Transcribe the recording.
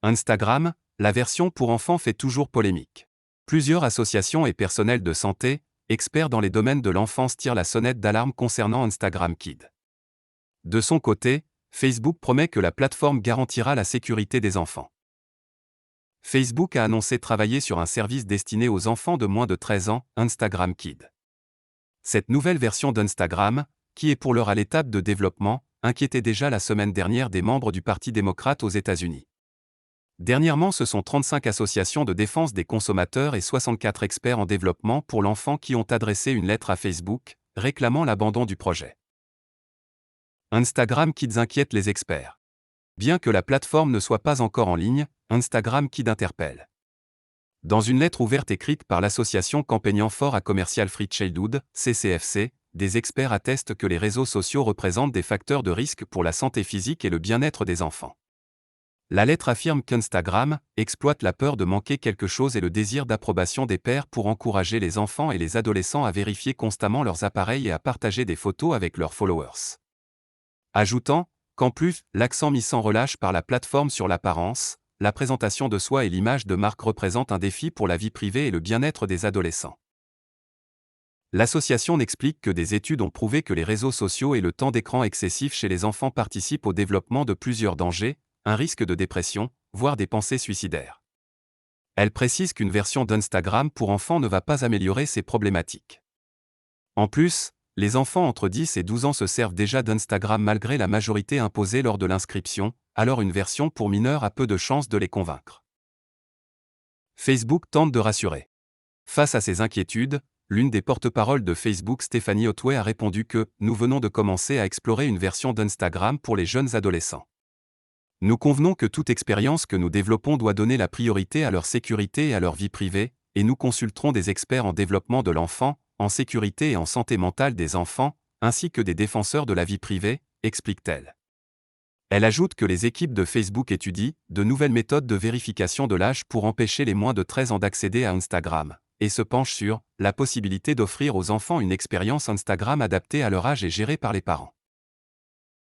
Instagram, la version pour enfants fait toujours polémique. Plusieurs associations et personnels de santé, experts dans les domaines de l'enfance tirent la sonnette d'alarme concernant Instagram Kids. De son côté, Facebook promet que la plateforme garantira la sécurité des enfants. Facebook a annoncé travailler sur un service destiné aux enfants de moins de 13 ans, Instagram Kids. Cette nouvelle version d'Instagram, qui est pour l'heure à l'étape de développement, inquiétait déjà la semaine dernière des membres du Parti démocrate aux États-Unis. Dernièrement, ce sont 35 associations de défense des consommateurs et 64 experts en développement pour l'enfant qui ont adressé une lettre à Facebook, réclamant l'abandon du projet. Instagram Kids inquiète les experts. Bien que la plateforme ne soit pas encore en ligne, Instagram Kids interpelle. Dans une lettre ouverte écrite par l'association Campaignant Fort à Commercial Free Childhood, CCFC, des experts attestent que les réseaux sociaux représentent des facteurs de risque pour la santé physique et le bien-être des enfants. La lettre affirme qu'Instagram exploite la peur de manquer quelque chose et le désir d'approbation des pairs pour encourager les enfants et les adolescents à vérifier constamment leurs appareils et à partager des photos avec leurs followers. Ajoutant qu'en plus, l'accent mis sans relâche par la plateforme sur l'apparence, la présentation de soi et l'image de marque représentent un défi pour la vie privée et le bien-être des adolescents. L'association n'explique que des études ont prouvé que les réseaux sociaux et le temps d'écran excessif chez les enfants participent au développement de plusieurs dangers, un risque de dépression, voire des pensées suicidaires. Elle précise qu'une version d'Instagram pour enfants ne va pas améliorer ces problématiques. En plus, les enfants entre 10 et 12 ans se servent déjà d'Instagram malgré la majorité imposée lors de l'inscription, alors une version pour mineurs a peu de chances de les convaincre. Facebook tente de rassurer. Face à ces inquiétudes, l'une des porte-paroles de Facebook, Stephanie Otway, a répondu que « Nous venons de commencer à explorer une version d'Instagram pour les jeunes adolescents. Nous convenons que toute expérience que nous développons doit donner la priorité à leur sécurité et à leur vie privée, et nous consulterons des experts en développement de l'enfant, en sécurité et en santé mentale des enfants, ainsi que des défenseurs de la vie privée », explique-t-elle. Elle ajoute que les équipes de Facebook étudient de nouvelles méthodes de vérification de l'âge pour empêcher les moins de 13 ans d'accéder à Instagram, et se penchent sur la possibilité d'offrir aux enfants une expérience Instagram adaptée à leur âge et gérée par les parents.